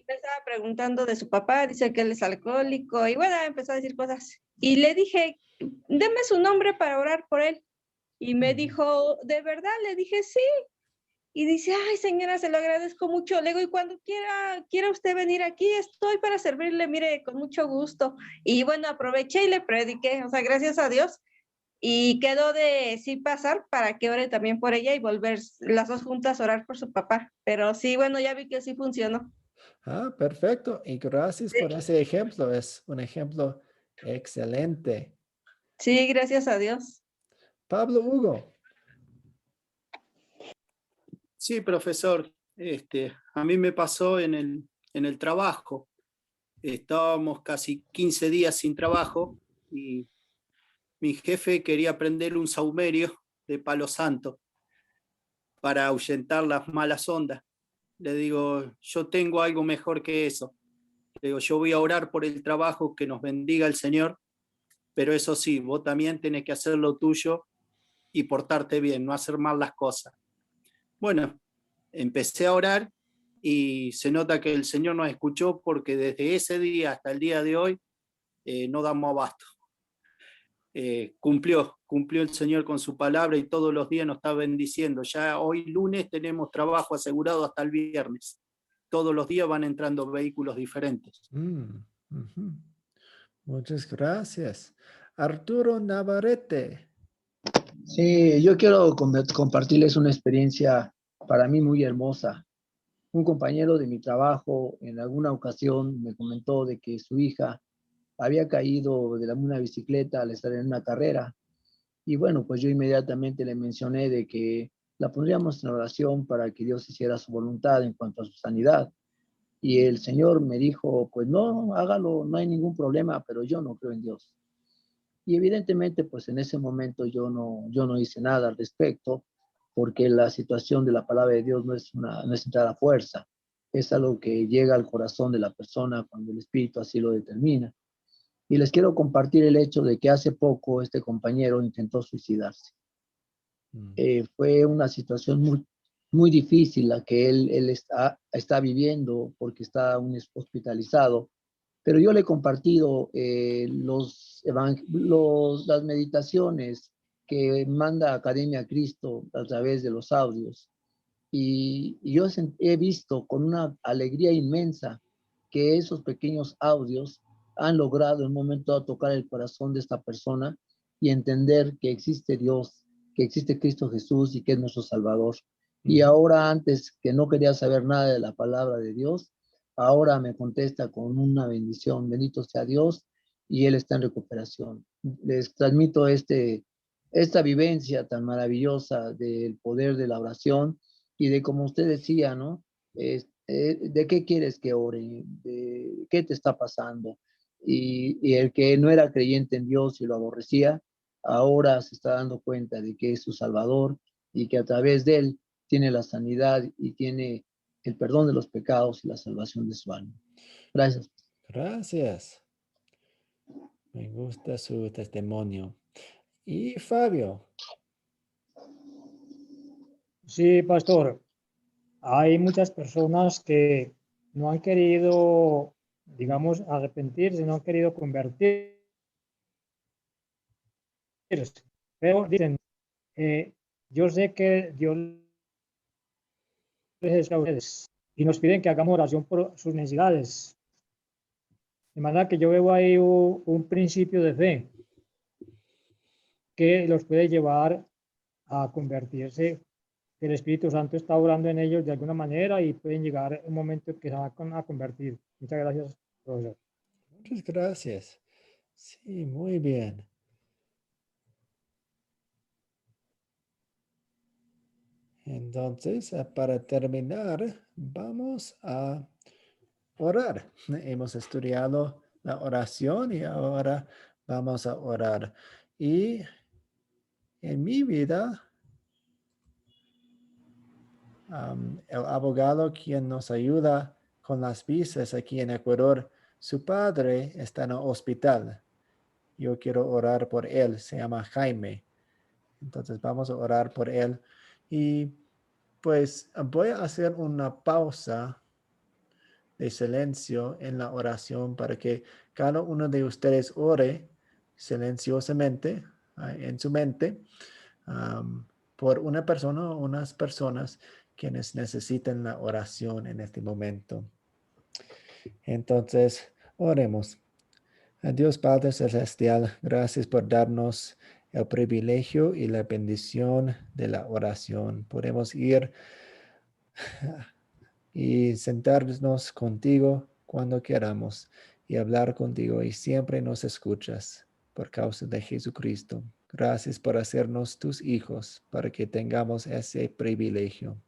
me estaba preguntando de su papá, dice que él es alcohólico, y bueno, empezó a decir cosas. Y le dije, deme su nombre para orar por él. Y me dijo, ¿de verdad? Le dije, sí. Y dice, ay, señora, se lo agradezco mucho. Le digo, y cuando quiera usted venir aquí, estoy para servirle, mire, con mucho gusto. Y bueno, aproveché y le prediqué, o sea, gracias a Dios. Y quedó de sí pasar para que ore también por ella y volver las dos juntas a orar por su papá. Pero sí, bueno, ya vi que sí funcionó. Perfecto. Y gracias por ese ejemplo. Es un ejemplo excelente. Sí, gracias a Dios. Pablo Hugo. Sí, profesor. A mí me pasó en el trabajo. Estábamos casi 15 días sin trabajo y mi jefe quería prender un saumerio de palo santo para ahuyentar las malas ondas. Le digo, yo tengo algo mejor que eso. Le digo, yo voy a orar por el trabajo, que nos bendiga el Señor, pero eso sí, vos también tenés que hacer lo tuyo y portarte bien, no hacer mal las cosas. Bueno, empecé a orar y se nota que el Señor nos escuchó, porque desde ese día hasta el día de hoy no damos abasto. Cumplió el Señor con su palabra y todos los días nos está bendiciendo. Ya hoy lunes tenemos trabajo asegurado hasta el viernes. Todos los días van entrando vehículos diferentes. Muchas gracias. Arturo Navarrete. Sí, yo quiero compartirles una experiencia para mí muy hermosa. Un compañero de mi trabajo en alguna ocasión me comentó de que su hija había caído de una bicicleta al estar en una carrera. Y bueno, pues yo inmediatamente le mencioné de que la pondríamos en oración para que Dios hiciera su voluntad en cuanto a su sanidad. Y el Señor me dijo, pues no, hágalo, no hay ningún problema, pero yo no creo en Dios. Y evidentemente, pues en ese momento yo no hice nada al respecto, porque la situación de la palabra de Dios no es entrar a fuerza, es algo que llega al corazón de la persona cuando el Espíritu así lo determina. Y les quiero compartir el hecho de que hace poco este compañero intentó suicidarse. Fue una situación muy, muy difícil la que él está viviendo, porque está hospitalizado. Pero yo le he compartido las meditaciones que manda Academia Cristo a través de los audios. Y yo he visto con una alegría inmensa que esos pequeños audios han logrado en un momento dado tocar el corazón de esta persona y entender que existe Dios, que existe Cristo Jesús y que es nuestro Salvador. Y ahora, antes que no quería saber nada de la palabra de Dios, ahora me contesta con una bendición. Bendito sea Dios, y él está en recuperación. Les transmito esta vivencia tan maravillosa del poder de la oración y de, como usted decía, ¿no? ¿De qué quieres que ore? ¿De qué te está pasando? Y el que no era creyente en Dios y lo aborrecía, ahora se está dando cuenta de que es su Salvador y que a través de él tiene la sanidad y tiene el perdón de los pecados y la salvación de su alma. Gracias. Gracias. Me gusta su testimonio. Y Fabio. Sí, pastor. Hay muchas personas que no han querido, digamos, arrepentirse, no han querido convertirse. Pero dicen, yo sé que Dios les está a ustedes y nos piden que hagamos oración por sus necesidades. De manera que yo veo ahí un principio de fe que los puede llevar a convertirse. El Espíritu Santo está obrando en ellos de alguna manera y pueden llegar un momento en que se van a convertir. Muchas gracias, profesor. Muchas gracias. Sí, muy bien. Entonces, para terminar, vamos a orar. Hemos estudiado la oración y ahora vamos a orar. Y en mi vida, el abogado quien nos ayuda con las visas aquí en Ecuador, su padre está en el hospital. Yo quiero orar por él, se llama Jaime. Entonces vamos a orar por él. Y pues voy a hacer una pausa de silencio en la oración para que cada uno de ustedes ore silenciosamente en su mente por una persona o unas personas quienes necesiten la oración en este momento. Entonces, oremos. Dios Padre Celestial, gracias por darnos el privilegio y la bendición de la oración. Podemos ir y sentarnos contigo cuando queramos y hablar contigo, y siempre nos escuchas por causa de Jesucristo. Gracias por hacernos tus hijos, para que tengamos ese privilegio.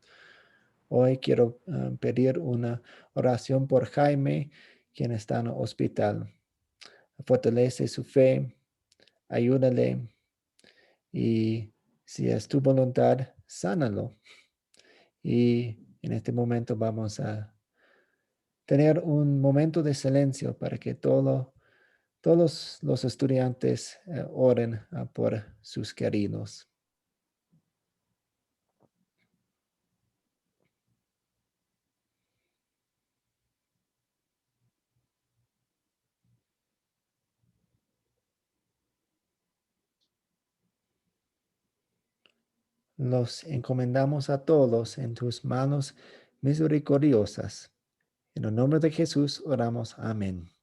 Hoy quiero pedir una oración por Jaime, quien está en el hospital. Fortalece su fe, ayúdale, y si es tu voluntad, sánalo. Y en este momento vamos a tener un momento de silencio para que todos los estudiantes oren por sus queridos. Los encomendamos a todos en tus manos misericordiosas. En el nombre de Jesús oramos. Amén.